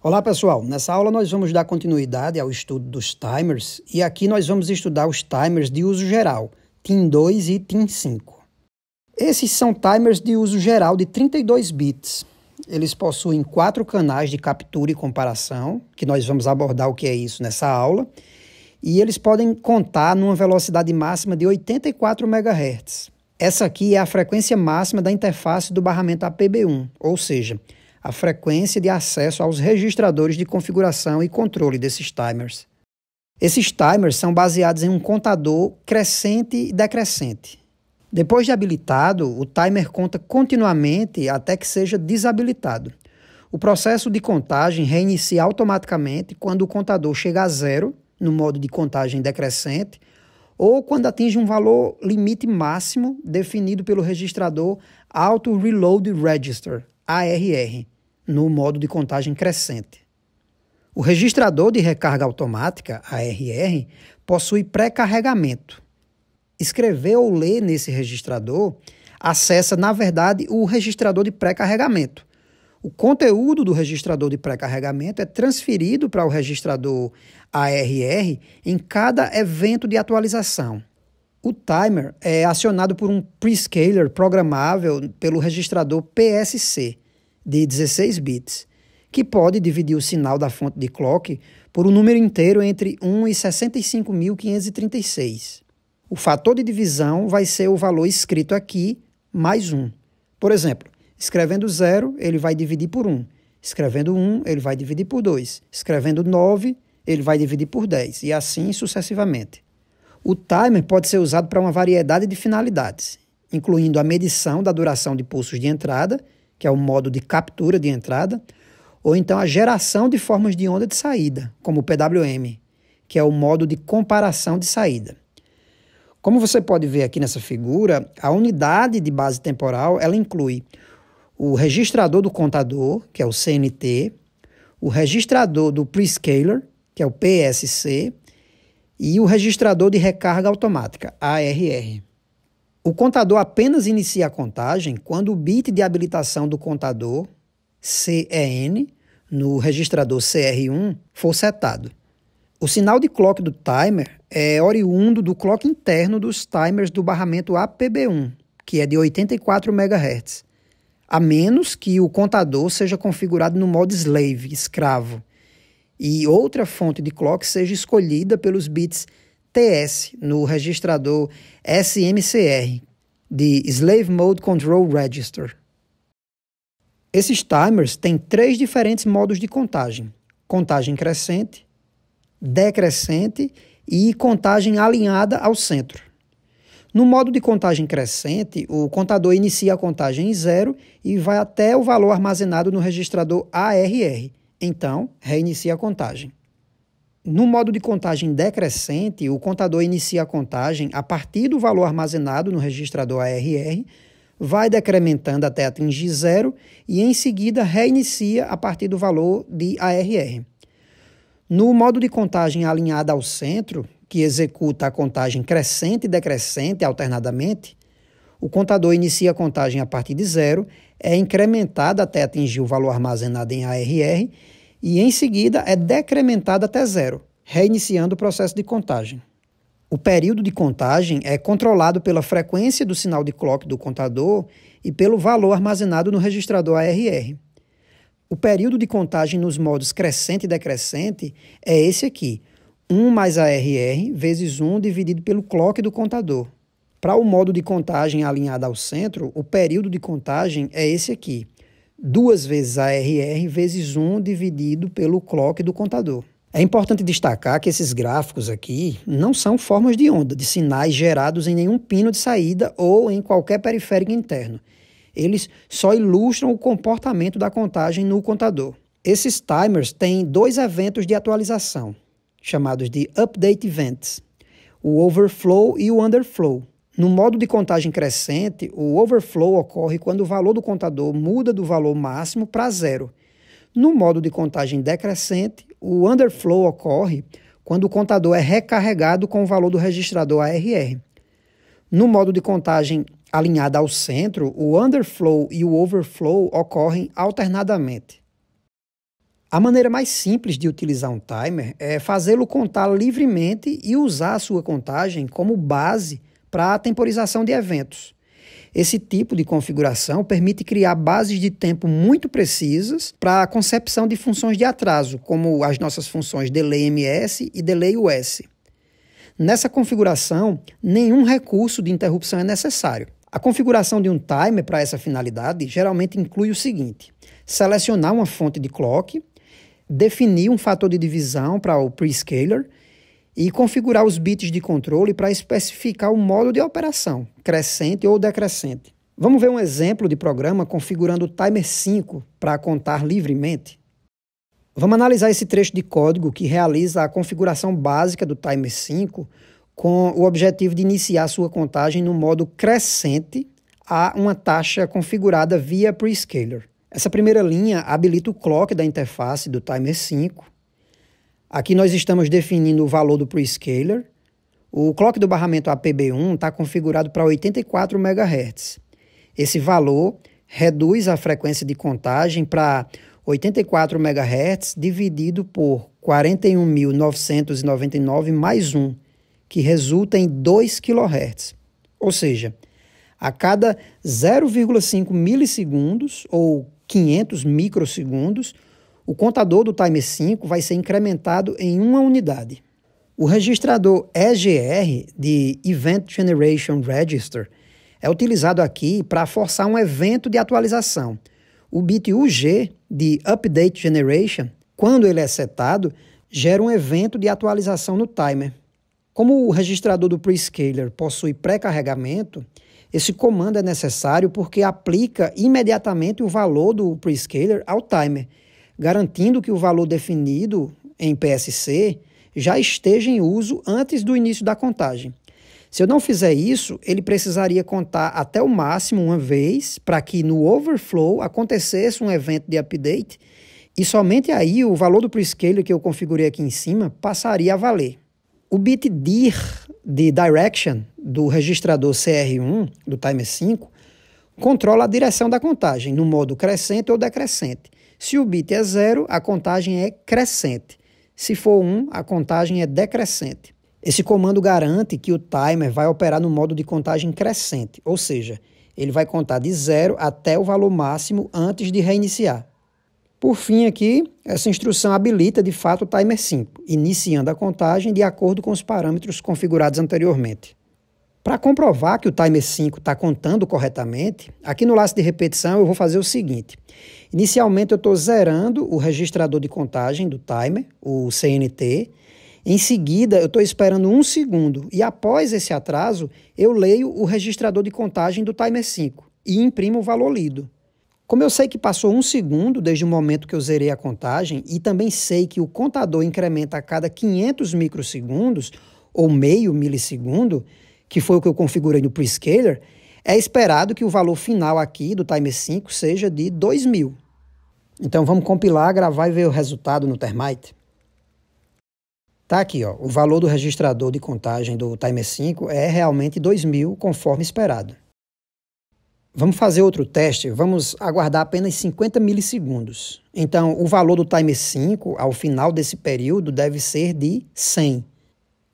Olá pessoal, nessa aula nós vamos dar continuidade ao estudo dos timers e aqui nós vamos estudar os timers de uso geral, TIM2 e TIM5. Esses são timers de uso geral de 32 bits. Eles possuem 4 canais de captura e comparação, que nós vamos abordar o que é isso nessa aula, e eles podem contar numa velocidade máxima de 84 MHz. Essa aqui é a frequência máxima da interface do barramento APB1, ou seja, a frequência de acesso aos registradores de configuração e controle desses timers. Esses timers são baseados em um contador crescente e decrescente. Depois de habilitado, o timer conta continuamente até que seja desabilitado. O processo de contagem reinicia automaticamente quando o contador chega a zero, no modo de contagem decrescente, ou quando atinge um valor limite máximo definido pelo registrador Auto Reload Register, ARR, no modo de contagem crescente. O registrador de recarga automática, ARR, possui pré-carregamento. Escrever ou ler nesse registrador acessa, na verdade, o registrador de pré-carregamento. O conteúdo do registrador de pré-carregamento é transferido para o registrador ARR em cada evento de atualização. O timer é acionado por um prescaler programável pelo registrador PSC, de 16 bits, que pode dividir o sinal da fonte de clock por um número inteiro entre 1 e 65.536. O fator de divisão vai ser o valor escrito aqui, mais 1. Por exemplo, escrevendo 0, ele vai dividir por 1. Escrevendo 1, ele vai dividir por 2. Escrevendo 9, ele vai dividir por 10. E assim sucessivamente. O timer pode ser usado para uma variedade de finalidades, incluindo a medição da duração de pulsos de entrada, que é o modo de captura de entrada, ou então a geração de formas de onda de saída, como o PWM, que é o modo de comparação de saída. Como você pode ver aqui nessa figura, a unidade de base temporal ela inclui o registrador do contador, que é o CNT, o registrador do prescaler, que é o PSC, e o registrador de recarga automática, ARR. O contador apenas inicia a contagem quando o bit de habilitação do contador, CEN, no registrador CR1, for setado. O sinal de clock do timer é oriundo do clock interno dos timers do barramento APB1, que é de 84 MHz, a menos que o contador seja configurado no modo slave, escravo, e outra fonte de clock seja escolhida pelos bits TS no registrador SMCR, de Slave Mode Control Register. Esses timers têm 3 diferentes modos de contagem: contagem crescente, decrescente e contagem alinhada ao centro. No modo de contagem crescente, o contador inicia a contagem em 0 e vai até o valor armazenado no registrador ARR. Então, reinicia a contagem. No modo de contagem decrescente, o contador inicia a contagem a partir do valor armazenado no registrador ARR, vai decrementando até atingir 0 e, em seguida, reinicia a partir do valor de ARR. No modo de contagem alinhada ao centro, que executa a contagem crescente e decrescente alternadamente, o contador inicia a contagem a partir de 0, é incrementado até atingir o valor armazenado em ARR e, em seguida, é decrementado até 0, reiniciando o processo de contagem. O período de contagem é controlado pela frequência do sinal de clock do contador e pelo valor armazenado no registrador ARR. O período de contagem nos modos crescente e decrescente é esse aqui, 1 mais ARR vezes 1 dividido pelo clock do contador. Para o modo de contagem alinhado ao centro, o período de contagem é esse aqui, 2 vezes ARR vezes 1 dividido pelo clock do contador. É importante destacar que esses gráficos aqui não são formas de onda, de sinais gerados em nenhum pino de saída ou em qualquer periférico interno. Eles só ilustram o comportamento da contagem no contador. Esses timers têm 2 eventos de atualização, chamados de Update Events, o Overflow e o Underflow. No modo de contagem crescente, o overflow ocorre quando o valor do contador muda do valor máximo para 0. No modo de contagem decrescente, o underflow ocorre quando o contador é recarregado com o valor do registrador ARR. No modo de contagem alinhada ao centro, o underflow e o overflow ocorrem alternadamente. A maneira mais simples de utilizar um timer é fazê-lo contar livremente e usar a sua contagem como base para a temporização de eventos. Esse tipo de configuração permite criar bases de tempo muito precisas para a concepção de funções de atraso, como as nossas funções delay-ms e delay-us. Nessa configuração, nenhum recurso de interrupção é necessário. A configuração de um timer para essa finalidade geralmente inclui o seguinte: selecionar uma fonte de clock, definir um fator de divisão para o prescaler e configurar os bits de controle para especificar o modo de operação, crescente ou decrescente. Vamos ver um exemplo de programa configurando o timer 5 para contar livremente? Vamos analisar esse trecho de código que realiza a configuração básica do timer 5 com o objetivo de iniciar sua contagem no modo crescente a uma taxa configurada via prescaler. Essa primeira linha habilita o clock da interface do timer 5. Aqui nós estamos definindo o valor do prescaler. O clock do barramento APB1 está configurado para 84 MHz. Esse valor reduz a frequência de contagem para 84 MHz dividido por 41.999 mais 1, que resulta em 2 kHz. Ou seja, a cada 0,5 milissegundos ou 500 microsegundos, o contador do timer 5 vai ser incrementado em uma unidade. O registrador EGR, de Event Generation Register, é utilizado aqui para forçar um evento de atualização. O bit UG, de Update Generation, quando ele é setado, gera um evento de atualização no timer. Como o registrador do prescaler possui pré-carregamento, esse comando é necessário porque aplica imediatamente o valor do prescaler ao timer, garantindo que o valor definido em PSC já esteja em uso antes do início da contagem. Se eu não fizer isso, ele precisaria contar até o máximo uma vez para que no overflow acontecesse um evento de update e somente aí o valor do prescaler que eu configurei aqui em cima passaria a valer. O bit dir de direction do registrador CR1 do timer 5 controla a direção da contagem no modo crescente ou decrescente. Se o bit é 0, a contagem é crescente. Se for 1, a contagem é decrescente. Esse comando garante que o timer vai operar no modo de contagem crescente, ou seja, ele vai contar de 0 até o valor máximo antes de reiniciar. Por fim aqui, essa instrução habilita de fato o timer 5, iniciando a contagem de acordo com os parâmetros configurados anteriormente. Para comprovar que o timer 5 está contando corretamente, aqui no laço de repetição eu vou fazer o seguinte. Inicialmente eu estou zerando o registrador de contagem do timer, o CNT. Em seguida eu estou esperando 1 segundo e após esse atraso eu leio o registrador de contagem do timer 5 e imprimo o valor lido. Como eu sei que passou 1 segundo desde o momento que eu zerei a contagem e também sei que o contador incrementa a cada 500 microsegundos ou meio milissegundo, que foi o que eu configurei no prescaler, é esperado que o valor final aqui do timer 5 seja de 2000. Então vamos compilar, gravar e ver o resultado no Termite. Tá aqui, ó, o valor do registrador de contagem do timer 5 é realmente 2000, conforme esperado. Vamos fazer outro teste, vamos aguardar apenas 50 milissegundos. Então, o valor do timer 5, ao final desse período, deve ser de 100.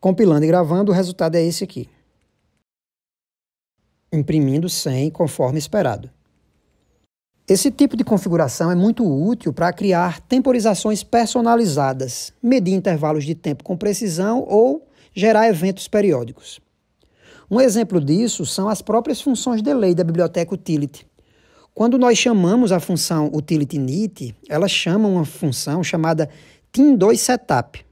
Compilando e gravando, o resultado é esse aqui. Imprimindo 100, conforme esperado. Esse tipo de configuração é muito útil para criar temporizações personalizadas, medir intervalos de tempo com precisão ou gerar eventos periódicos. Um exemplo disso são as próprias funções delay da biblioteca utility. Quando nós chamamos a função utility-init, ela chama uma função chamada tim2setup.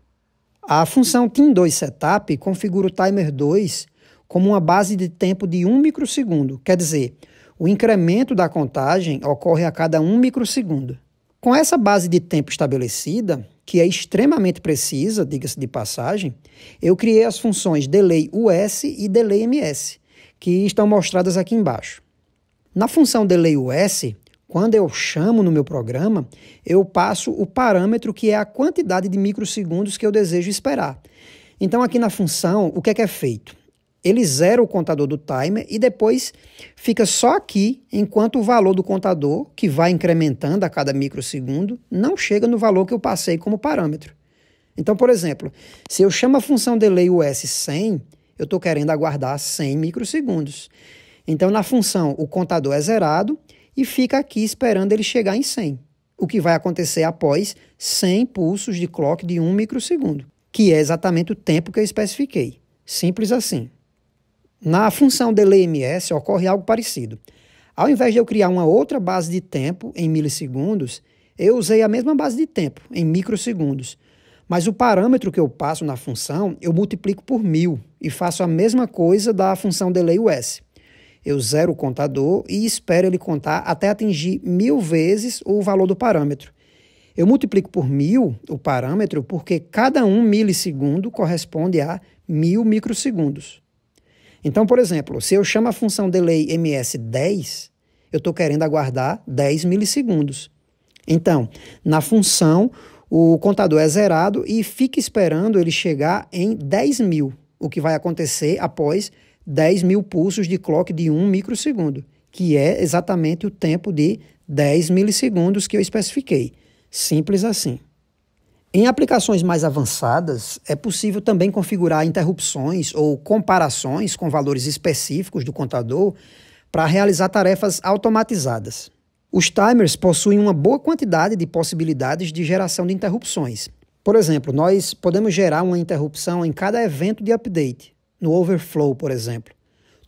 A função tim2setup configura o timer 2 como uma base de tempo de 1 microsegundo, quer dizer, o incremento da contagem ocorre a cada 1 microsegundo. Com essa base de tempo estabelecida, que é extremamente precisa, diga-se de passagem, eu criei as funções delay-us e delay-ms, que estão mostradas aqui embaixo. Na função delay-us, quando eu chamo no meu programa, eu passo o parâmetro que é a quantidade de microsegundos que eu desejo esperar. Então aqui na função, o que é feito? ele zera o contador do timer e depois fica só aqui, enquanto o valor do contador, que vai incrementando a cada microsegundo, não chega no valor que eu passei como parâmetro. Então, por exemplo, se eu chamo a função delay US 100, eu estou querendo aguardar 100 microsegundos. Então, na função, o contador é zerado e fica aqui esperando ele chegar em 100, o que vai acontecer após 100 pulsos de clock de 1 microsegundo, que é exatamente o tempo que eu especifiquei. Simples assim. Na função delayMS ocorre algo parecido. Ao invés de eu criar uma outra base de tempo em milissegundos, eu usei a mesma base de tempo em microsegundos. Mas o parâmetro que eu passo na função, eu multiplico por 1000 e faço a mesma coisa da função delayUS. Eu zero o contador e espero ele contar até atingir 1000 vezes o valor do parâmetro. Eu multiplico por 1000 o parâmetro porque cada 1 milissegundo corresponde a 1000 microsegundos. Então, por exemplo, se eu chamo a função delayMS10, eu estou querendo aguardar 10 milissegundos. Então, na função, o contador é zerado e fica esperando ele chegar em 10.000, o que vai acontecer após 10.000 pulsos de clock de 1 microsegundo, que é exatamente o tempo de 10 milissegundos que eu especifiquei. Simples assim. Em aplicações mais avançadas, é possível também configurar interrupções ou comparações com valores específicos do contador para realizar tarefas automatizadas. Os timers possuem uma boa quantidade de possibilidades de geração de interrupções. Por exemplo, nós podemos gerar uma interrupção em cada evento de update, no overflow, por exemplo.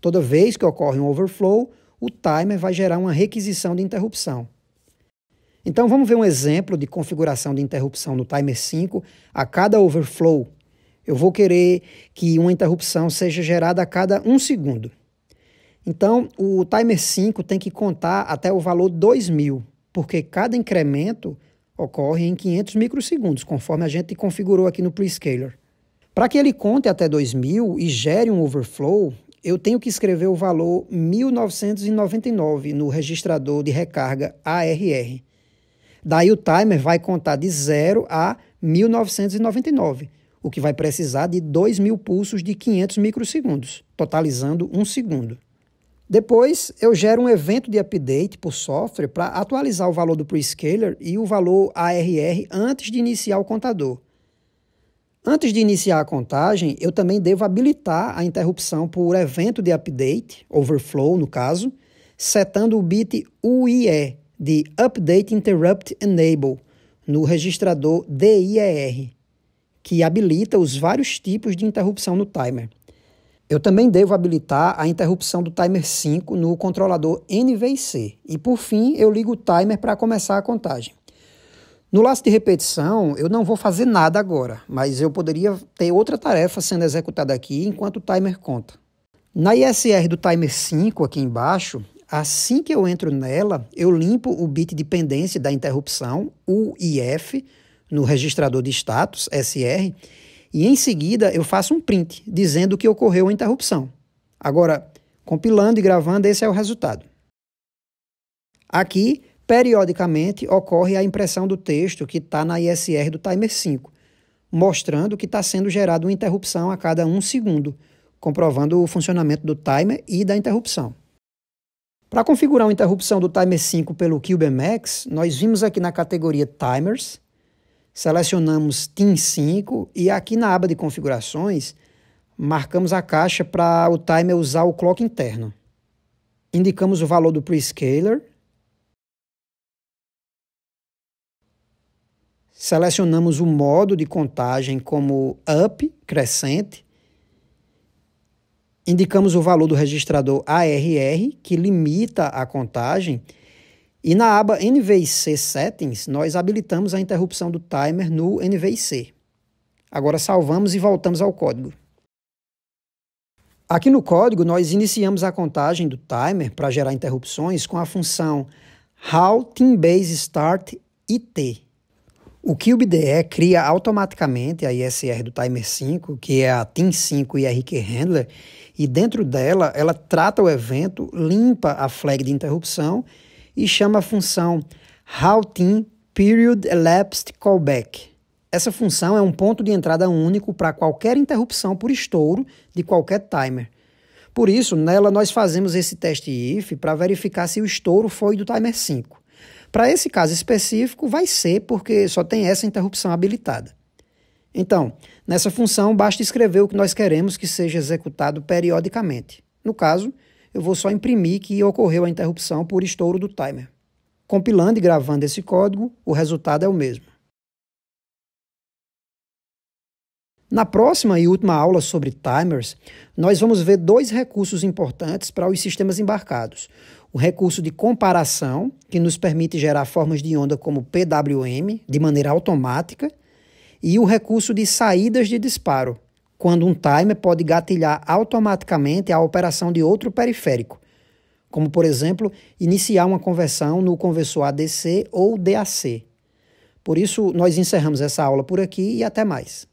Toda vez que ocorre um overflow, o timer vai gerar uma requisição de interrupção. Então vamos ver um exemplo de configuração de interrupção no timer 5 a cada overflow. Eu vou querer que uma interrupção seja gerada a cada 1 segundo. Então o timer 5 tem que contar até o valor 2000, porque cada incremento ocorre em 500 microsegundos, conforme a gente configurou aqui no Prescaler. Para que ele conte até 2000 e gere um overflow, eu tenho que escrever o valor 1999 no registrador de recarga ARR. Daí o timer vai contar de 0 a 1999, o que vai precisar de 2.000 pulsos de 500 microsegundos, totalizando 1 segundo. Depois, eu gero um evento de update por software para atualizar o valor do Prescaler e o valor ARR antes de iniciar o contador. Antes de iniciar a contagem, eu também devo habilitar a interrupção por evento de update, overflow no caso, setando o bit UIE, de Update Interrupt Enable, no registrador DIER, que habilita os vários tipos de interrupção no timer. Eu também devo habilitar a interrupção do timer 5 no controlador NVIC. E, por fim, eu ligo o timer para começar a contagem. No laço de repetição, eu não vou fazer nada agora, mas eu poderia ter outra tarefa sendo executada aqui enquanto o timer conta. Na ISR do timer 5, aqui embaixo, assim que eu entro nela, eu limpo o bit de pendência da interrupção, UIF, no registrador de status, SR, e em seguida eu faço um print, dizendo que ocorreu a interrupção. Agora, compilando e gravando, esse é o resultado. Aqui, periodicamente, ocorre a impressão do texto que está na ISR do timer 5, mostrando que está sendo gerada uma interrupção a cada 1 segundo, comprovando o funcionamento do timer e da interrupção. Para configurar uma interrupção do timer 5 pelo CubeMX, nós vimos aqui na categoria Timers, selecionamos TIM5 e aqui na aba de configurações, marcamos a caixa para o timer usar o clock interno. Indicamos o valor do Prescaler, selecionamos o modo de contagem como up, crescente, indicamos o valor do registrador ARR, que limita a contagem, e na aba NVIC Settings, nós habilitamos a interrupção do timer no NVIC. Agora salvamos e voltamos ao código. Aqui no código, nós iniciamos a contagem do timer para gerar interrupções com a função HowTimBaseStartIt. O CubeDE cria automaticamente a ISR do timer 5, que é a TIM5 IRQ Handler, e dentro dela, ela trata o evento, limpa a flag de interrupção e chama a função HowTimPeriodElapsedCallback. Essa função é um ponto de entrada único para qualquer interrupção por estouro de qualquer timer. Por isso, nela nós fazemos esse teste if para verificar se o estouro foi do timer 5. Para esse caso específico, vai ser porque só tem essa interrupção habilitada. Então, nessa função, basta escrever o que nós queremos que seja executado periodicamente. No caso, eu vou só imprimir que ocorreu a interrupção por estouro do timer. Compilando e gravando esse código, o resultado é o mesmo. Na próxima e última aula sobre timers, nós vamos ver dois recursos importantes para os sistemas embarcados. O recurso de comparação, que nos permite gerar formas de onda como PWM, de maneira automática, e o recurso de saídas de disparo, quando um timer pode gatilhar automaticamente a operação de outro periférico, como, por exemplo, iniciar uma conversão no conversor ADC ou DAC. Por isso, nós encerramos essa aula por aqui e até mais.